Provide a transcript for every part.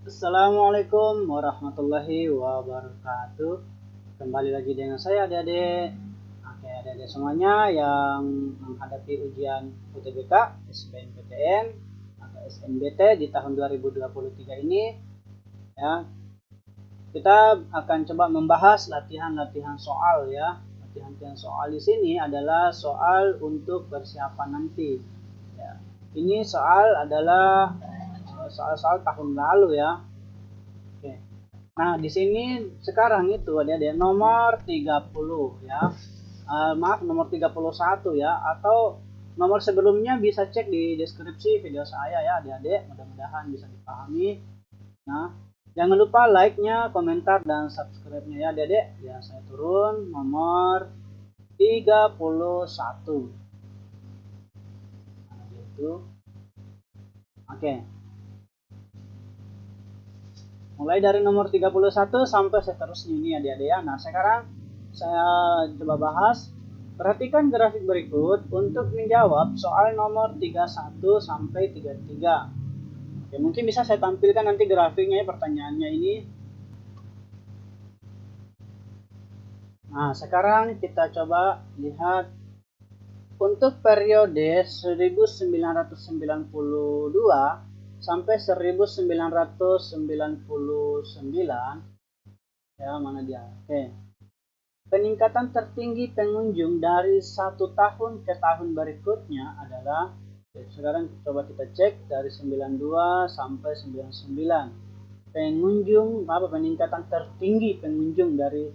Assalamualaikum warahmatullahi wabarakatuh. Kembali lagi dengan saya adik-adik. Oke, adik-adik semuanya yang menghadapi ujian UTBK, SBMPTN atau SNBT di tahun 2023 ini ya. Kita akan coba membahas latihan-latihan soal ya. Latihan-latihan soal di sini adalah soal untuk persiapan nanti. Ya. Ini soal adalah soal-soal tahun lalu ya. Oke. Nah, di sini sekarang itu ada nomor 30 ya. Maaf, nomor 31 ya, atau nomor sebelumnya bisa cek di deskripsi video saya ya adik-adik, mudah-mudahan bisa dipahami. Nah, jangan lupa like-nya, komentar, dan subscribe-nya ya adik-adik. Ya, saya turun nomor 31. Nah, gitu. Oke. Mulai dari nomor 31 sampai seterusnya ini adik-adik ya. Nah, sekarang saya coba bahas. Perhatikan grafik berikut untuk menjawab soal nomor 31 sampai 33. Oke, mungkin bisa saya tampilkan nanti grafiknya ya, pertanyaannya ini. Nah, sekarang kita coba lihat untuk periode 1992 sampai 1999 ya, mana dia? Oke. Peningkatan tertinggi pengunjung dari satu tahun ke tahun berikutnya adalah, sekarang coba kita cek dari 92 sampai 99. Peningkatan tertinggi pengunjung dari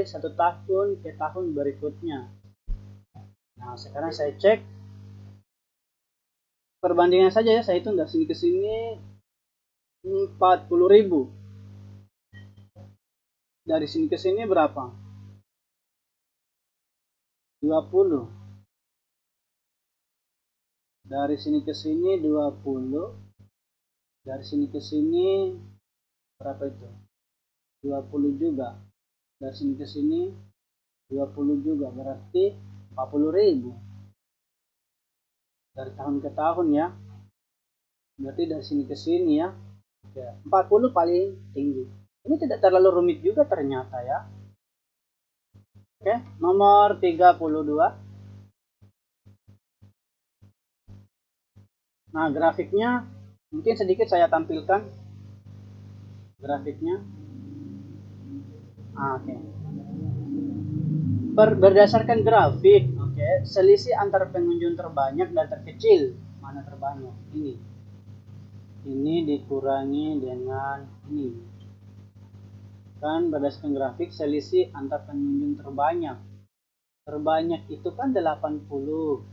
satu tahun ke tahun berikutnya. Nah, sekarang saya cek perbandingan saja ya, saya hitung dari sini ke sini 40.000. Dari sini ke sini berapa? 20. Dari sini ke sini 20. Dari sini ke sini berapa itu? 20 juga. Dari sini ke sini 20 juga, berarti 40.000. Dari tahun ke tahun ya. Berarti dari sini ke sini ya. 40 paling tinggi. Ini tidak terlalu rumit juga ternyata ya. Oke, nomor 32. Nah, grafiknya mungkin sedikit saya tampilkan grafiknya. Oke. Berdasarkan grafik, selisih antara pengunjung terbanyak dan terkecil, mana terbanyak? Ini dikurangi dengan ini. Kan berdasarkan grafik selisih antar pengunjung terbanyak. Terbanyak itu kan 80.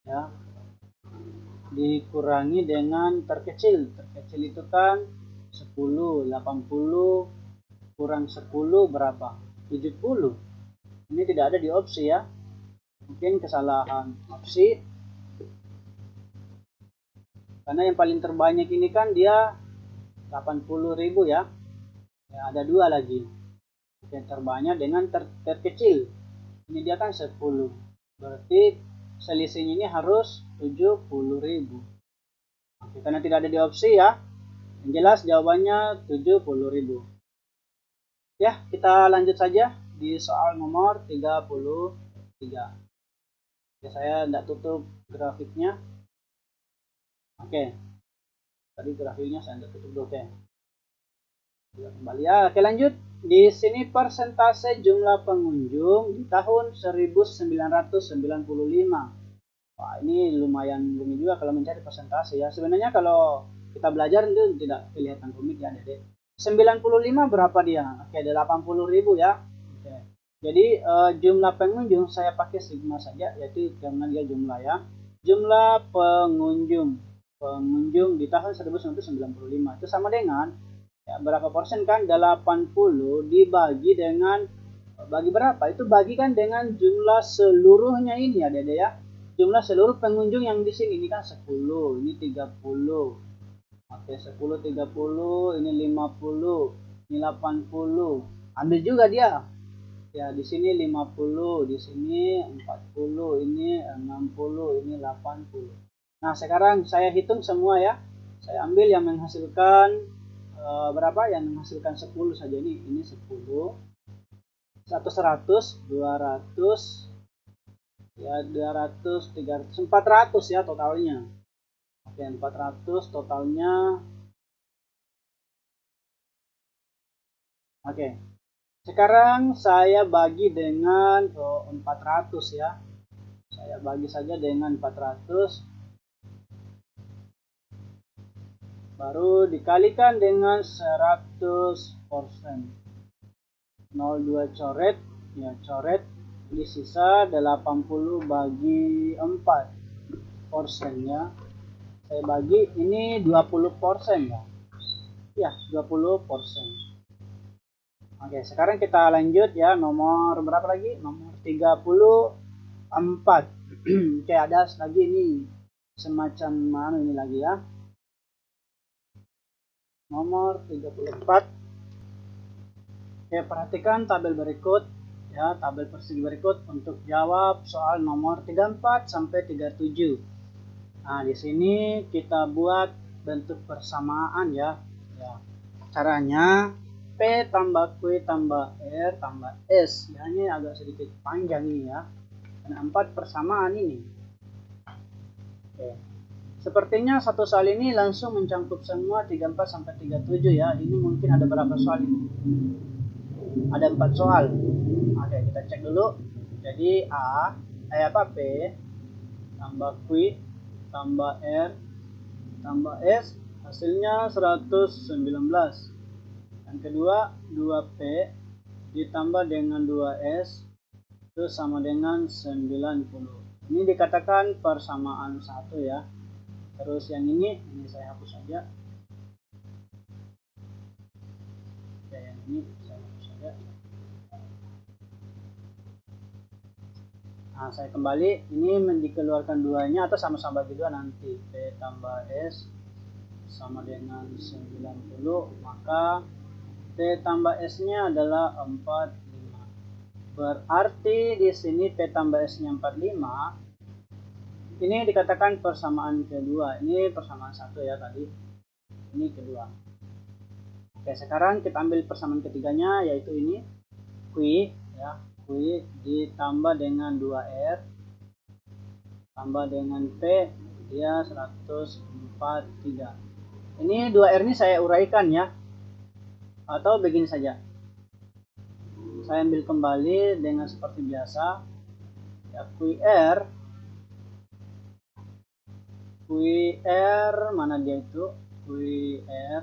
Ya. Dikurangi dengan terkecil. Terkecil itu kan 10, 80 kurang 10 berapa? 70. Ini tidak ada di opsi ya. Mungkin kesalahan opsi. Karena yang paling terbanyak ini kan dia 80.000 ya. Ya, ada dua lagi. Yang terbanyak dengan terkecil. Ini dia kan 10. Berarti selisihnya ini harus 70.000. Oke, karena tidak ada di opsi ya. Yang jelas jawabannya 70.000. Ya, kita lanjut saja di soal nomor 33. Oke, saya tidak tutup grafiknya. Oke. Tadi grafiknya saya tidak tutup. Oke. Kembali ya. Oke, lanjut. Di sini persentase jumlah pengunjung di tahun 1995. Wah, ini lumayan rumit juga kalau mencari persentase ya. Sebenarnya kalau kita belajar itu tidak kelihatan rumit ya, Dede. 95 berapa dia? Oke, 80.000 ya. Oke. Jadi jumlah pengunjung saya pakai sigma saja, yaitu karena dia jumlah ya. Jumlah pengunjung di tahun 1995 itu sama dengan ya, berapa persen kan? 80 dibagi dengan bagi berapa? Itu bagikan dengan jumlah seluruhnya ini ya, Dede ya. Jumlah seluruh pengunjung yang di sini ini kan 10, ini 30. Oke, 10 30, ini 50, ini 80. Ambil juga dia. Ya, di sini 50, di sini 40, ini 60, ini 80. Nah, sekarang saya hitung semua ya. Saya ambil yang menghasilkan berapa? Yang menghasilkan 10 saja ini 10. 100, 200, ya 200, 300, 400 ya totalnya. Oke, 400 totalnya. Oke. Sekarang saya bagi dengan 400 ya. Saya bagi saja dengan 400. Baru dikalikan dengan 100%. 02 coret, ya coret. Jadi sisa 80 bagi 4% ya. Saya bagi ini 20% ya. Ya, 20%. Oke, sekarang kita lanjut ya, nomor berapa lagi? Nomor 34. Oke, ada lagi ini semacam mana ini lagi ya. Nomor 34. Oke, perhatikan tabel berikut ya, tabel persegi berikut untuk jawab soal nomor 34 sampai 37. Nah, di sini kita buat bentuk persamaan ya. Ya. Caranya P tambah Q tambah R tambah S. Ya, ini agak sedikit panjang ini ya. Karena 4 persamaan ini. Oke. Sepertinya satu soal ini langsung mencangkup semua 34 sampai 37 ya. Ini mungkin ada berapa soal ini? Ada 4 soal. Oke, kita cek dulu. Jadi P tambah Q tambah R tambah S hasilnya 119. Yang kedua 2P ditambah dengan 2S itu sama dengan 90. Ini dikatakan persamaan 1 ya. Terus yang ini saya hapus saja. Oke, yang ini saya hapus saja. Nah, saya kembali, ini dikeluarkan duanya atau sama-sama bagi 2 nanti. P tambah S sama dengan 90, maka P tambah S-nya adalah 45. Berarti di sini P tambah S-nya 45. Ini dikatakan persamaan kedua. Ini persamaan 1 ya tadi. Ini kedua. Oke, sekarang kita ambil persamaan ketiganya, yaitu ini Q ya. Q ditambah dengan 2R tambah dengan P, dia 143. Ini 2R ini saya uraikan ya, atau begini saja. Saya ambil kembali dengan seperti biasa ya, QR mana dia itu, QR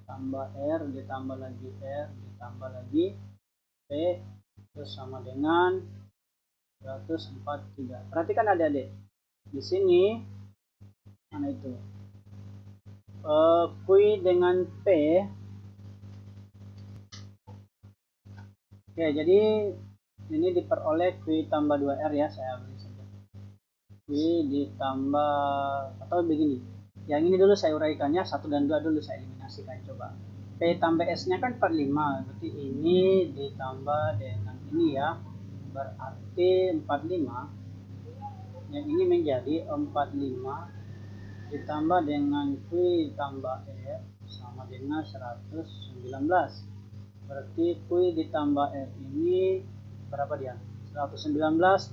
tambah R ditambah lagi R ditambah lagi P terus sama dengan 143. Perhatikan adik-adik, di sini mana itu Q dengan P. Oke, jadi ini diperoleh Q tambah 2R ya, saya ambil saja Q ditambah, atau begini, yang ini dulu saya uraikannya, 1 dan 2 dulu saya eliminasikan. Coba P tambah S nya kan 45, berarti ini ditambah dengan ini ya, berarti 45. Yang ini menjadi 45 ditambah dengan Q tambah R sama dengan 119. Berarti Q ditambah R ini berapa dia? 119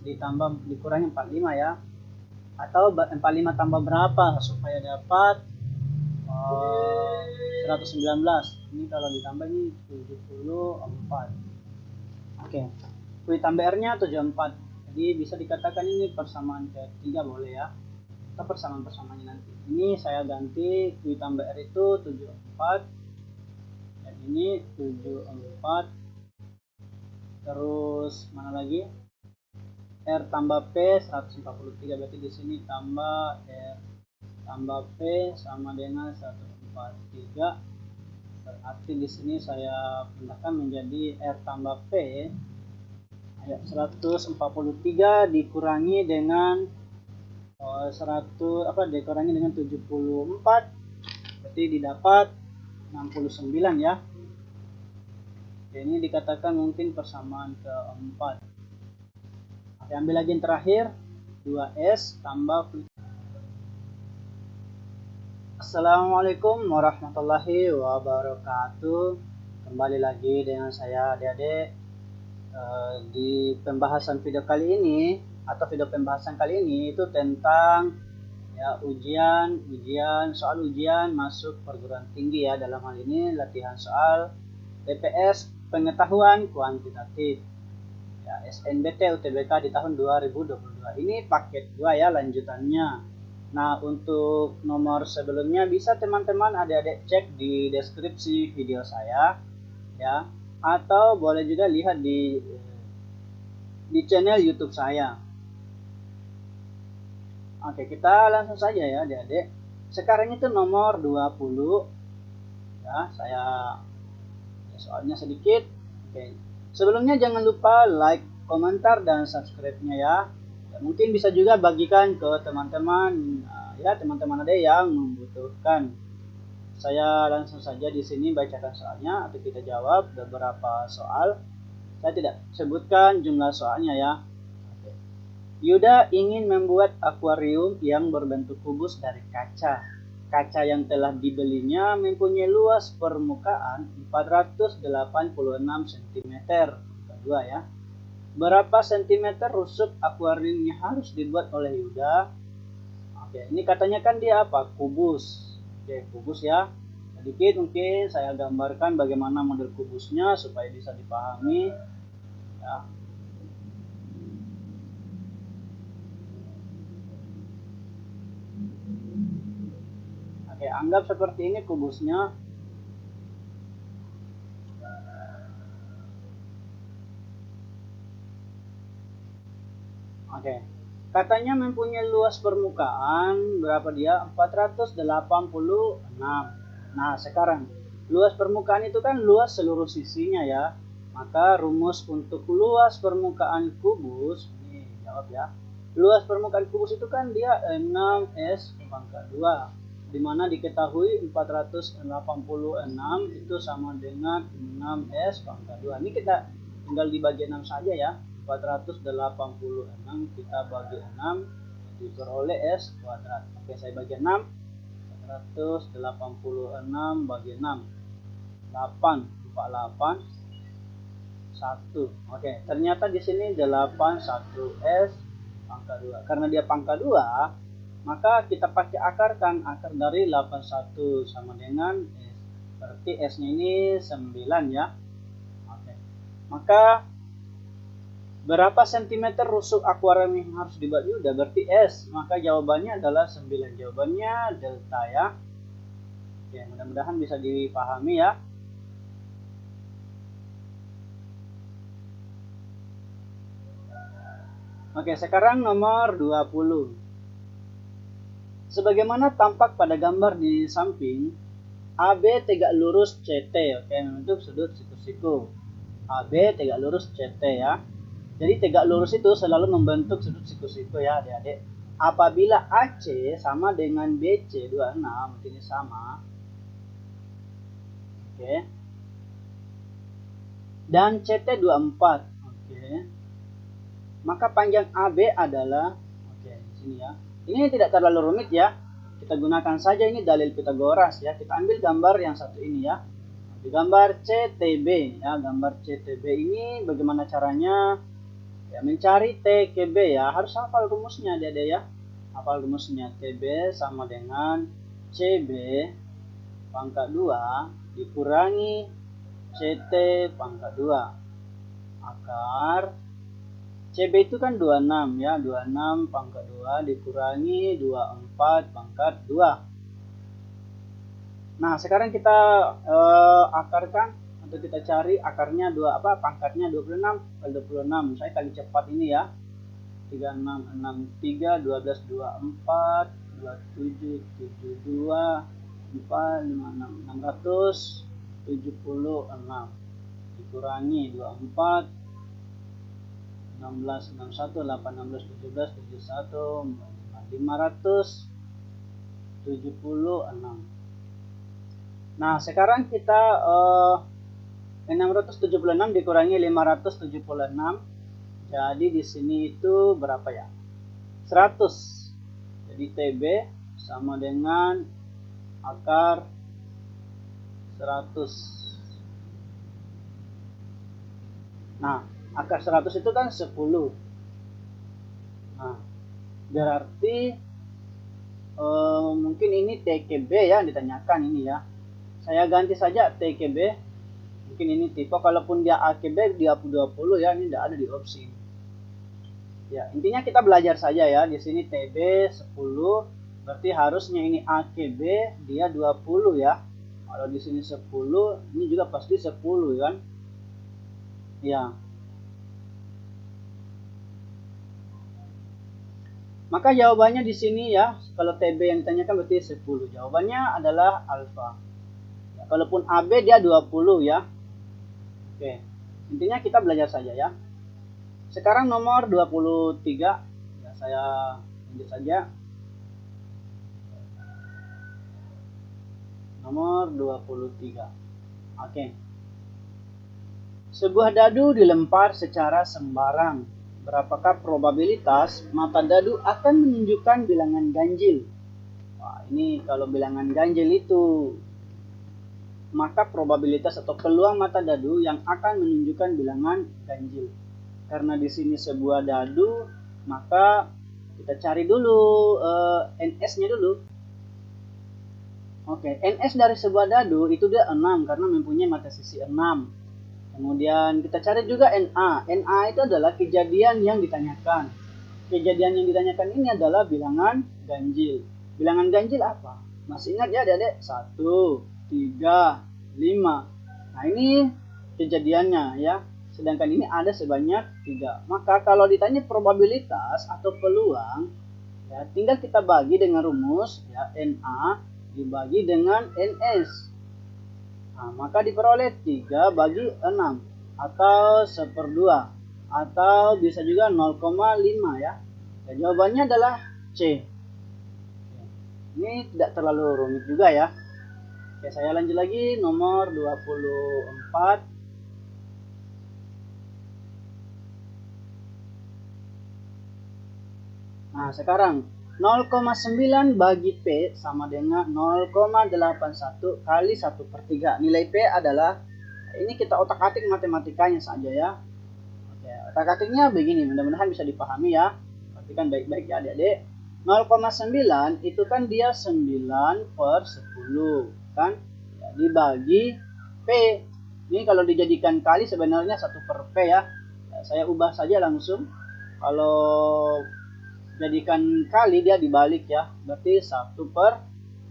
ditambah dikurangi 45 ya. Atau 45 tambah berapa supaya dapat 119. Ini kalau ditambah ini 74. Oke. Q tambah R-nya 74. Jadi bisa dikatakan ini persamaan ketiga boleh ya. Atau persamaan-persamaannya nanti. Ini saya ganti Q tambah R itu 74. Dan ini 74. Terus mana lagi? R tambah P 143, berarti di sini tambah R tambah P sama dengan 143. Berarti di sini saya pindahkan menjadi R tambah P. 143 dikurangi dengan 74, berarti didapat 69 ya. Ini dikatakan mungkin persamaan keempat. Oke, ambil lagi yang terakhir, 2S tambah Assalamualaikum warahmatullahi wabarakatuh. Kembali lagi dengan saya adik-adik. Di pembahasan video kali ini atau video pembahasan kali ini itu tentang ya soal ujian masuk perguruan tinggi ya. Dalam hal ini latihan soal TPS pengetahuan kuantitatif ya, SNBT UTBK di tahun 2022. Ini paket 2 ya, lanjutannya. Nah, untuk nomor sebelumnya bisa teman-teman adik-adik cek di deskripsi video saya ya, atau boleh juga lihat di channel YouTube saya. Oke, kita langsung saja ya adik-adik. Sekarang itu nomor 20 ya, saya soalnya sedikit. Oke. Sebelumnya jangan lupa like, komentar dan subscribe-nya ya. Mungkin bisa juga bagikan ke teman-teman ya, teman-teman ada yang membutuhkan. Saya langsung saja di sini bacakan soalnya atau kita jawab beberapa soal. Saya tidak sebutkan jumlah soalnya ya. Oke. Yuda ingin membuat akuarium yang berbentuk kubus dari kaca. Kaca yang telah dibelinya mempunyai luas permukaan 486 cm. Kedua ya. Berapa sentimeter rusuk akuarium yang harus dibuat oleh Yuda? Oke, ini katanya kan dia apa? Kubus. Oke, kubus ya. Sedikit mungkin saya gambarkan bagaimana model kubusnya supaya bisa dipahami. Ya. Oke, anggap seperti ini kubusnya. Oke. Katanya mempunyai luas permukaan berapa dia? 486. Nah, sekarang luas permukaan itu kan luas seluruh sisinya ya. Maka rumus untuk luas permukaan kubus, ini jawab ya. Luas permukaan kubus itu kan dia 6S pangkat 2. Dimana diketahui 486 itu sama dengan 6S pangkat 2. Ini kita tinggal dibagi 6 saja ya. 486 kita bagi 6 diperoleh S kuadrat. Oke, saya bagi 6. 486 bagi 6 8 48 1. Oke, ternyata di sini 81S pangkat 2. Karena dia pangkat 2, maka kita pakai akarkan. Akar dari 81 sama dengan S. Berarti S-nya ini 9 ya. Oke. Maka berapa sentimeter rusuk akuarium yang harus dibuat Yuda? Berarti S. Maka jawabannya adalah 9. Jawabannya delta ya. Oke, mudah-mudahan bisa dipahami ya. Oke, sekarang nomor 20. Sebagaimana tampak pada gambar di samping, AB tegak lurus CT, oke, membentuk sudut siku-siku. AB tegak lurus CT ya. Jadi tegak lurus itu selalu membentuk sudut siku-siku ya adik-adik. Apabila AC sama dengan BC 26, ini sama. Oke. Dan CT 24. Oke. Maka panjang AB adalah di sini ya. Ini tidak terlalu rumit ya. Kita gunakan saja ini dalil Pitagoras ya. Kita ambil gambar yang satu ini ya. Di gambar CTB ya, gambar CTB ini bagaimana caranya? Ya, mencari T ke B ya, harus hafal rumusnya Dede ya. Hafal rumusnya, TB sama dengan CB pangkat 2 dikurangi CT pangkat 2. Akar CB itu kan 26 ya, 26 pangkat 2 dikurangi 24 pangkat 2. Nah, sekarang kita akarkan. Kita cari akarnya pangkatnya 26 kali 26. Saya kali cepat ini ya. 3663 12 24 27 72 4 56 676 dikurangi 24 16 61 8 16 17 71 576. Nah, sekarang kita 676 dikurangi 576. Jadi di sini itu berapa ya? 100. Jadi TB sama dengan akar 100. Nah, akar 100 itu kan 10. Nah, berarti mungkin ini TKB ya ditanyakan ini ya. Saya ganti saja TKB. Mungkin ini tipe, kalaupun dia AKB dia 20 ya, ini tidak ada di opsi. Ya, intinya kita belajar saja ya. Di sini TB 10, berarti harusnya ini AKB dia 20 ya. Kalau di sini 10, ini juga pasti 10 kan? Ya. Maka jawabannya di sini ya, kalau TB yang ditanyakan berarti 10. Jawabannya adalah alfa. Ya, kalaupun AB dia 20 ya. Oke. Intinya kita belajar saja ya. Sekarang nomor 23. Ya, saya lanjut saja. Nomor 23. Oke. Sebuah dadu dilempar secara sembarang. Berapakah probabilitas mata dadu akan menunjukkan bilangan ganjil? Wah, ini kalau bilangan ganjil itu, maka probabilitas atau peluang mata dadu yang akan menunjukkan bilangan ganjil. Karena di sini sebuah dadu, maka kita cari dulu NS-nya dulu. Oke, NS dari sebuah dadu itu dia 6 karena mempunyai mata sisi 6. Kemudian kita cari juga NA. NA itu adalah kejadian yang ditanyakan. Kejadian yang ditanyakan ini adalah bilangan ganjil. Bilangan ganjil apa? Masih ingat ya adik-adik? 1, 3, 5. Nah ini kejadiannya ya. Sedangkan ini ada sebanyak 3. Maka kalau ditanya probabilitas atau peluang, ya tinggal kita bagi dengan rumus ya, NA dibagi dengan NS. Nah, maka diperoleh 3 bagi 6 atau 1/2 atau bisa juga 0,5 ya. Dan jawabannya adalah C. Ini tidak terlalu rumit juga ya. Oke, saya lanjut lagi nomor 24. Nah, sekarang 0,9 bagi P sama dengan 0,81 kali 1/3. Nilai P adalah, ini kita otak-atik matematikanya saja ya. Oke, otak-atiknya begini, mudah-mudahan bisa dipahami ya. Perhatikan baik-baik ya adik-adik. 0,9 itu kan dia 9/10 kan? Ya, dibagi P. Ini kalau dijadikan kali sebenarnya 1/P ya. Saya ubah saja langsung. Kalau jadikan kali dia dibalik ya, berarti 1/P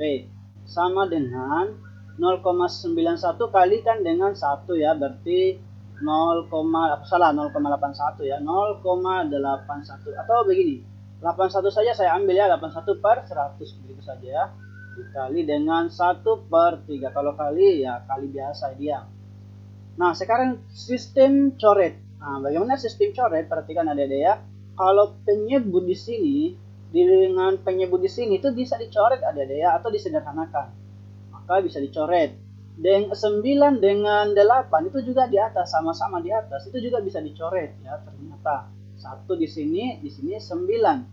sama dengan 0,91 kalikan dengan 1 ya, berarti 0,81 ya, 0,81 atau begini, 81 saja saya ambil ya, 81/100 begitu saja ya, dikali dengan 1/3. Kalau kali ya kali biasa dia. Nah sekarang sistem coret. Nah bagaimana sistem coret? Perhatikan adik-adik ya. Kalau penyebut di sini dengan penyebut di sini itu bisa dicoret adik-adik ya, atau disederhanakan. Maka bisa dicoret. Dan 9 dengan 8 itu juga di atas, sama-sama di atas. Itu juga bisa dicoret ya, ternyata. 1 di sini 9.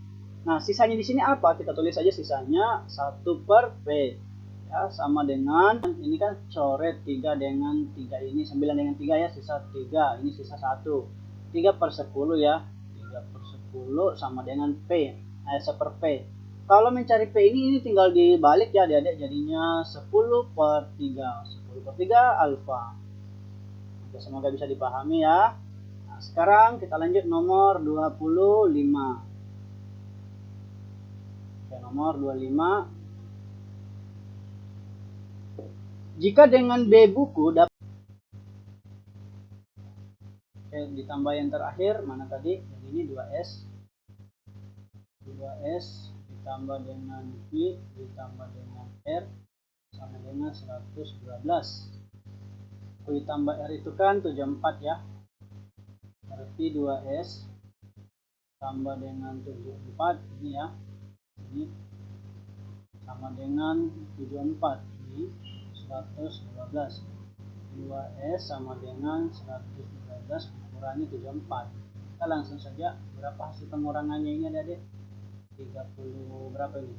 Nah, sisanya di sini apa? Kita tulis saja sisanya 1/P. Ya, sama dengan ini kan coret 3 dengan 3 ini, 9 dengan 3 ya, sisa 3. Ini sisa 1. 3/10 ya. 3/10 sama dengan P, 1/P. Kalau mencari P ini tinggal dibalik ya adik-adik, jadinya 10/3. 10/3 alfa. Oke, semoga bisa dipahami ya. Nah, sekarang kita lanjut nomor 25. Oke, nomor 25. Jika dengan B buku dapat, oke, ditambah yang terakhir mana tadi? Yang ini 2S. 2S ditambah dengan I ditambah dengan R sama dengan 112. U ditambah R itu kan 74 ya. Berarti 2S tambah dengan 74 ini ya. Ini sama dengan 74. Ini 112. 2S sama dengan 112 dikurangi 74. Kita langsung saja, berapa hasil pengurangannya ini adik-adik? 30 berapa ini?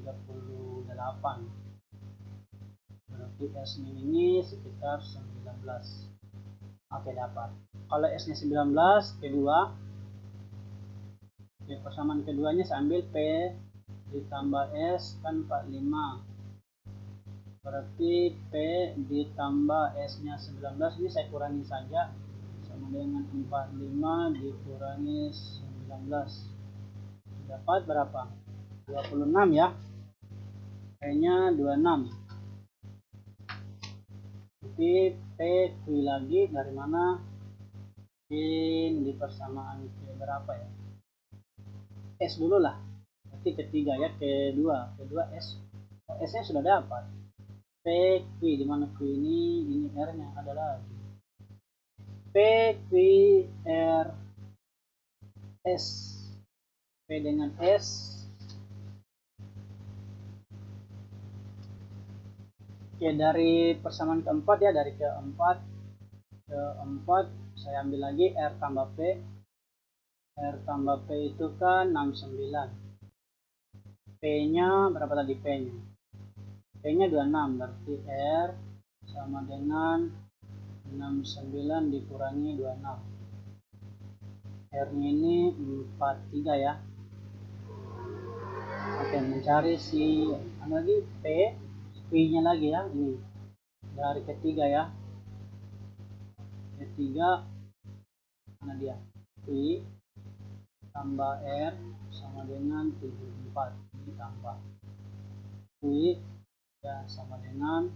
38. Berarti S nya ini sekitar 19. Oke, dapat. Kalau S nya 19, kedua, persamaan keduanya saya ambil P ditambah S kan 45. Berarti P ditambah S nya 19, ini saya kurangi saja, sama dengan 45 dikurangi 19. Dapat berapa? 26 ya. P-nya 26. Jadi P Q lagi dari mana? Di persamaan ke berapa ya? S dulu lah. Berarti ketiga ya, kedua S. Oh, S nya sudah dapat. P Q di mana Q ini R nya adalah P Q R S. P dengan S. Oke, dari persamaan keempat ya, dari keempat saya ambil lagi R tambah P. R tambah P itu kan 69. P nya berapa tadi P nya? P nya 26, berarti R sama dengan 69 dikurangi 26. R nya ini 43 ya. Oke, mencari si lagi P nya lagi ya, ini dari ketiga ya, ketiga mana dia, Q tambah R sama dengan 74, ini tambah Q ya sama dengan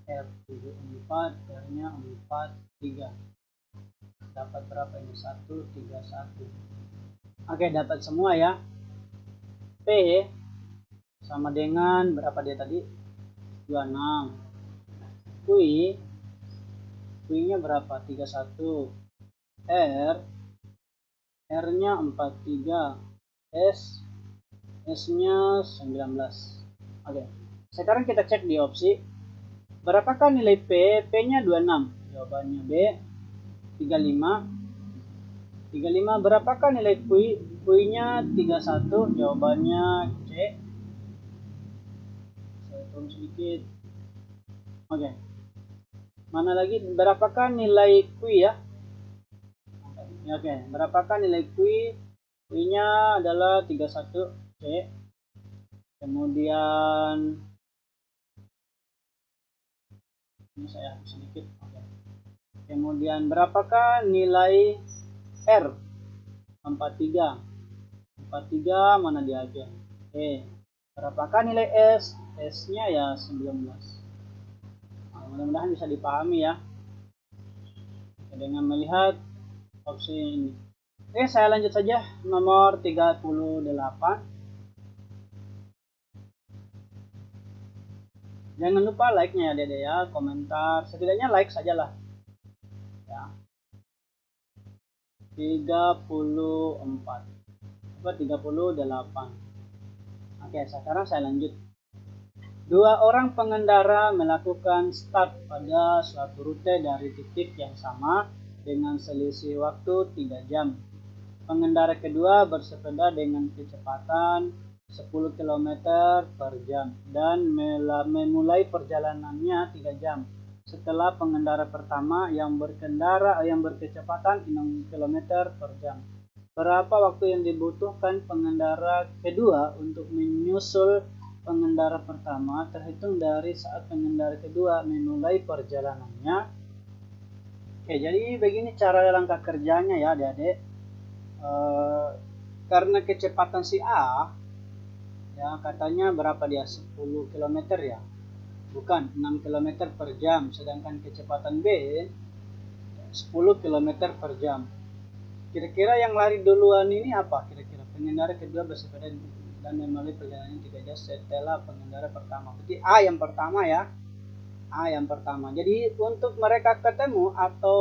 R 74, R nya 43, dapat berapa ini? 131. Oke, dapat semua ya. P sama dengan berapa dia tadi? 26. Q nya berapa? 31. R nya 43. S nya 19. Oke, sekarang kita cek di opsi. Berapakah nilai P? P nya 26. Jawabannya B. 35. Berapakah nilai Q? Q nya 31. Jawabannya C. Turun sedikit. Oke. Mana lagi? Berapakah nilai Q ya? Oke. Berapakah nilai Q? Q-nya adalah 31 C. Kemudian ini saya hapus sedikit. Oke. Kemudian berapakah nilai R? 43. 43 mana dia? Oke. Berapakah nilai S? S-nya ya 19. Nah, mudah-mudahan bisa dipahami ya dengan melihat opsi ini. Oke, saya lanjut saja nomor 38. Jangan lupa like-nya ya Dede ya, komentar, setidaknya like sajalah ya. 34 38. Oke, sekarang saya lanjut. Dua orang pengendara melakukan start pada suatu rute dari titik yang sama dengan selisih waktu 3 jam. Pengendara kedua bersepeda dengan kecepatan 10 km per jam dan memulai perjalanannya 3 jam setelah pengendara pertama yang berkecepatan 6 km per jam. Berapa waktu yang dibutuhkan pengendara kedua untuk menyusul pengendara pertama terhitung dari saat pengendara kedua memulai perjalanannya? Oke, jadi begini cara langkah kerjanya ya adik-adik. Karena kecepatan si A ya katanya berapa dia, 10 km ya, bukan 6 km per jam, sedangkan kecepatan B 10 km per jam. Kira-kira yang lari duluan ini apa? Kira-kira pengendara kedua bersepeda dan memulai perjalanan 3 jam setelah pengendara pertama. Berarti A yang pertama ya. A yang pertama. Jadi untuk mereka ketemu atau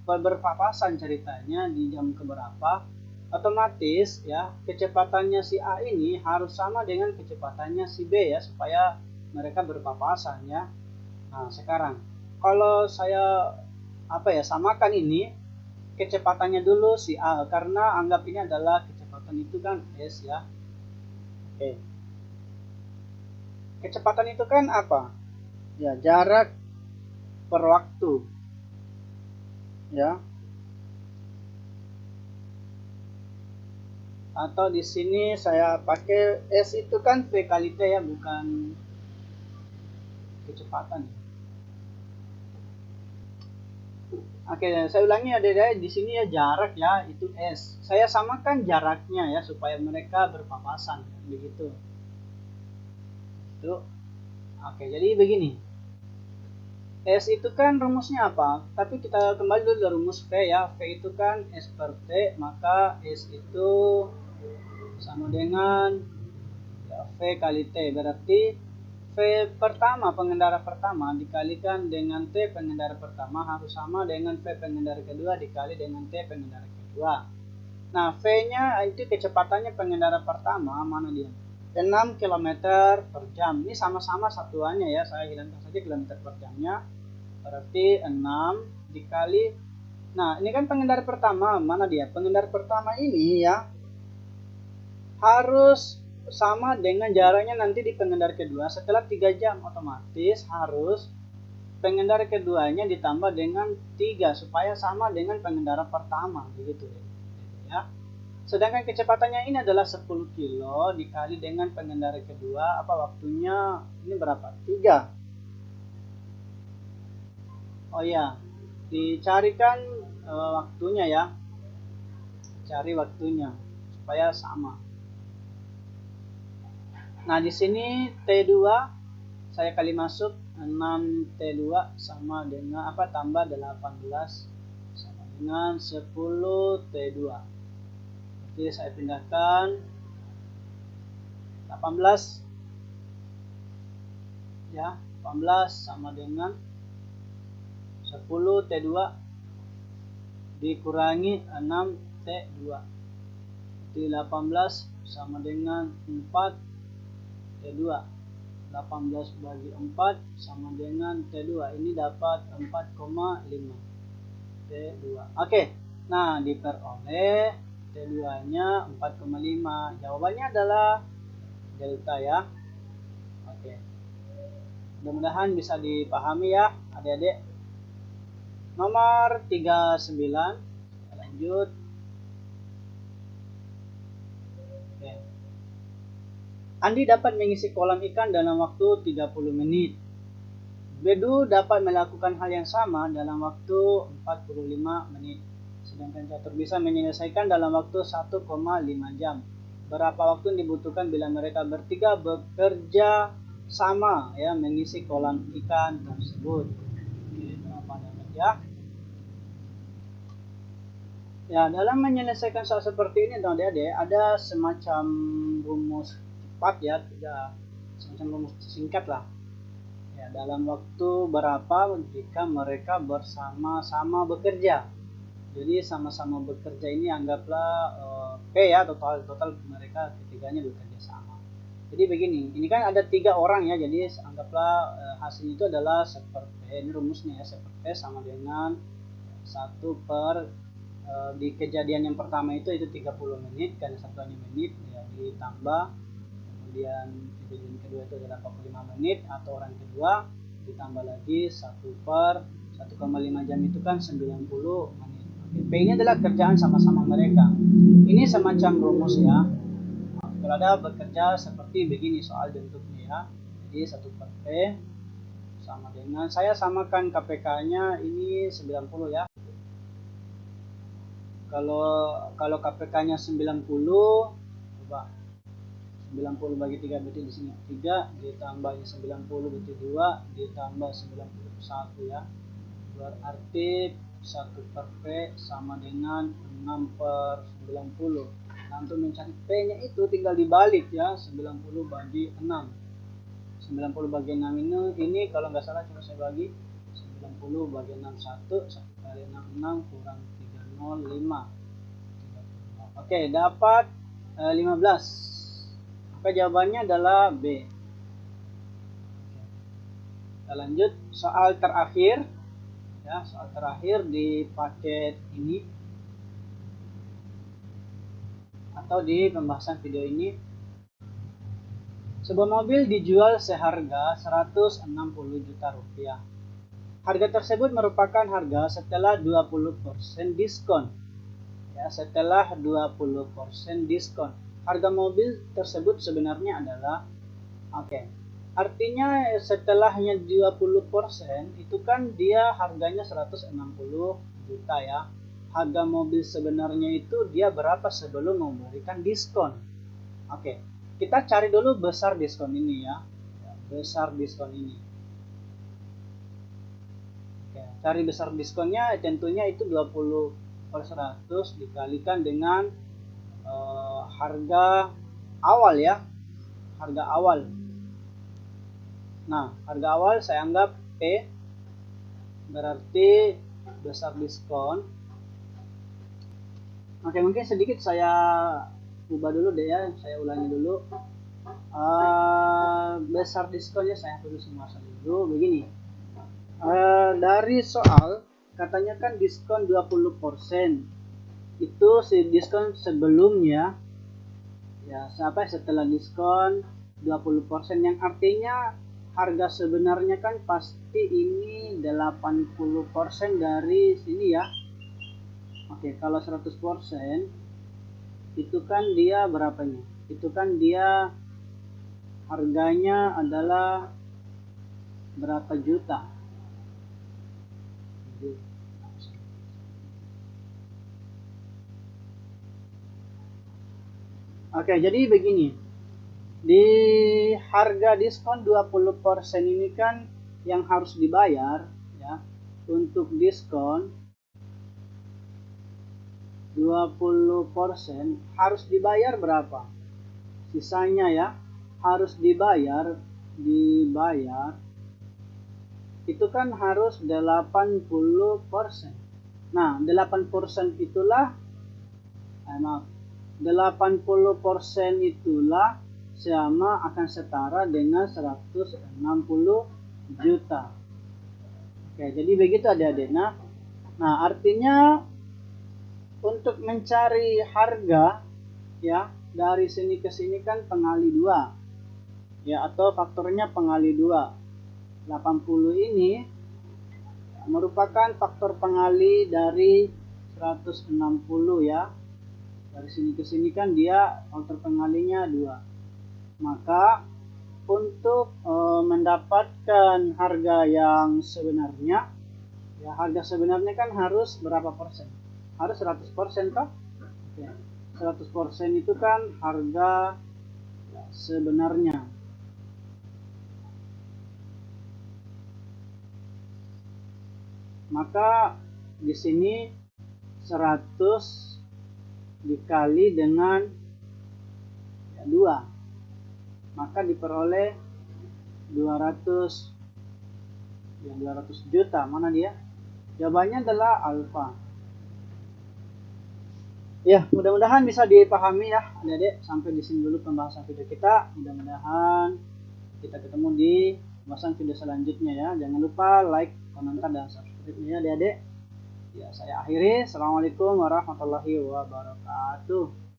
berpapasan ceritanya di jam keberapa, otomatis ya kecepatannya si A ini harus sama dengan kecepatannya si B ya, supaya mereka berpapasan ya. Nah, sekarang kalau saya samakan ini kecepatannya dulu si A, karena anggap ini adalah kecepatan itu kan S ya. Oke. kecepatan itu kan apa? Ya, jarak per waktu. Ya. Atau di sini saya pakai S itu kan V kali T ya, bukan kecepatan. Oke, saya ulangi adik-adik, di sini ya jarak ya itu S. Saya samakan jaraknya ya supaya mereka berpapasan begitu. Itu. Oke, jadi begini. S itu kan rumusnya apa? Tapi kita kembali dulu ke rumus V ya. V itu kan S per T, maka S itu sama dengan ya, V kali T. Berarti V pertama, pengendara pertama dikalikan dengan T pengendara pertama harus sama dengan V pengendara kedua dikali dengan T pengendara kedua. Nah, V-nya itu kecepatannya pengendara pertama, mana dia? 6 km per jam. Ini sama-sama satuannya ya, saya hilangkan saja kilometer per jamnya. Berarti 6 dikali. Nah, ini kan pengendara pertama, mana dia? Pengendara pertama ini ya harus sama dengan jaraknya nanti di pengendara kedua. Setelah 3 jam otomatis harus pengendara keduanya ditambah dengan 3 supaya sama dengan pengendara pertama begitu ya. Sedangkan kecepatannya ini adalah 10 kilo dikali dengan pengendara kedua, apa waktunya ini berapa? 3. Oh ya, dicarikan waktunya ya. Cari waktunya supaya sama. Nah, di sini T2 saya kali masuk 6 T2 sama dengan apa tambah 18 sama dengan 10 T2. Jadi saya pindahkan 18 ya, 18 sama dengan 10 T2 dikurangi 6 T2. Jadi 18 sama dengan 4 T2. 18 bagi 4 sama dengan T2. Ini dapat 4,5 T2. Oke. Nah, diperoleh T2-nya 4,5. Jawabannya adalah delta ya. Oke. Mudah-mudahan bisa dipahami ya, adik-adik. Nomor 39. Lanjut. Oke. Andi dapat mengisi kolam ikan dalam waktu 30 menit. Bedu dapat melakukan hal yang sama dalam waktu 45 menit. Sedangkan catur bisa menyelesaikan dalam waktu 1,5 jam. Berapa waktu yang dibutuhkan bila mereka bertiga bekerja sama ya mengisi kolam ikan tersebut? Oke, berapa dapat ya? Ya, dalam menyelesaikan soal seperti ini adik-adik ada semacam rumus cepat ya, semacam rumus singkat lah. Ya, dalam waktu berapa jika mereka bersama-sama bekerja? Jadi sama-sama bekerja ini anggaplah P ya, total mereka ketiganya bekerja sama. Jadi begini, ini kan ada 3 orang ya, jadi anggaplah hasil itu adalah seperti ini rumusnya ya, seperti sama dengan 1 per di kejadian yang pertama itu 30 menit karena satuannya menit ya, ditambah kemudian kejadian kedua itu adalah 45 menit atau orang kedua ditambah lagi 1 per 1,5 jam itu kan 90 menit. Oke, P ini adalah kerjaan sama-sama mereka. Ini semacam rumus ya. Kalau ada bekerja seperti begini soal bentuknya ya. Jadi 1 per P sama dengan saya samakan KPK-nya ini 90 ya. Kalau KPK-nya 90, coba 90 bagi 3 berarti di sini 3 ditambahnya 90 berarti 2 ditambah 91 ya. Berarti 1 per P sama dengan 6 per 90. Nah, untuk mencari P-nya itu tinggal dibalik ya, 90 bagi 6. 90 bagi 6 ini kalau nggak salah coba saya bagi 90 bagi 6 1 kali 6 kurang 305. Oke, dapat 15. Maka jawabannya adalah B. Kita lanjut soal terakhir. Ya, soal terakhir di paket ini atau di pembahasan video ini. Sebuah mobil dijual seharga 160 juta rupiah. Harga tersebut merupakan harga setelah 20% diskon. Ya, setelah 20% diskon. Harga mobil tersebut sebenarnya adalah artinya setelahnya 20% itu kan dia harganya 160 juta ya. Harga mobil sebenarnya itu dia berapa sebelum memberikan diskon. Kita cari dulu besar diskon ini ya. Besar diskon ini. Cari besar diskonnya tentunya itu 20% dikalikan dengan harga awal ya. Harga awal. Nah, harga awal saya anggap P, berarti besar diskon. Mungkin sedikit saya ubah dulu deh ya, saya ulangi dulu. Besar diskonnya saya tulis semua dulu begini. Dari soal katanya kan diskon 20%. Itu si diskon sebelumnya ya, setelah diskon 20% yang artinya harga sebenarnya kan pasti ini 80% dari sini ya. Kalau 100% itu kan dia berapa nih? Itu kan dia harganya adalah berapa juta? Jadi begini. Di harga diskon 20% ini kan yang harus dibayar ya. Untuk diskon 20% harus dibayar berapa? Sisanya ya harus dibayar itu kan harus 80%. Nah, 80% itulah 80% itulah sama akan setara dengan 160 juta. Jadi begitu adik-adik. Nah, artinya untuk mencari harga ya dari sini ke sini kan pengali 2 ya, atau faktornya pengali 2. 80 ini merupakan faktor pengali dari 160 ya. Dari sini ke sini kan dia faktor pengalinya 2. Maka untuk mendapatkan harga yang sebenarnya ya, harga sebenarnya kan harus berapa persen? Harus 100% toh? 100% itu kan harga sebenarnya. Maka di sini 100 dikali dengan 2, maka diperoleh 200 juta. Mana dia? Jawabannya adalah alfa. Ya, mudah-mudahan bisa dipahami ya adik-adik. Sampai di sini dulu pembahasan video kita. Mudah-mudahan kita ketemu di pembahasan video selanjutnya ya. Jangan lupa like, komentar, dan subscribe-nya adik-adik. Ya, saya akhiri. Assalamualaikum warahmatullahi wabarakatuh.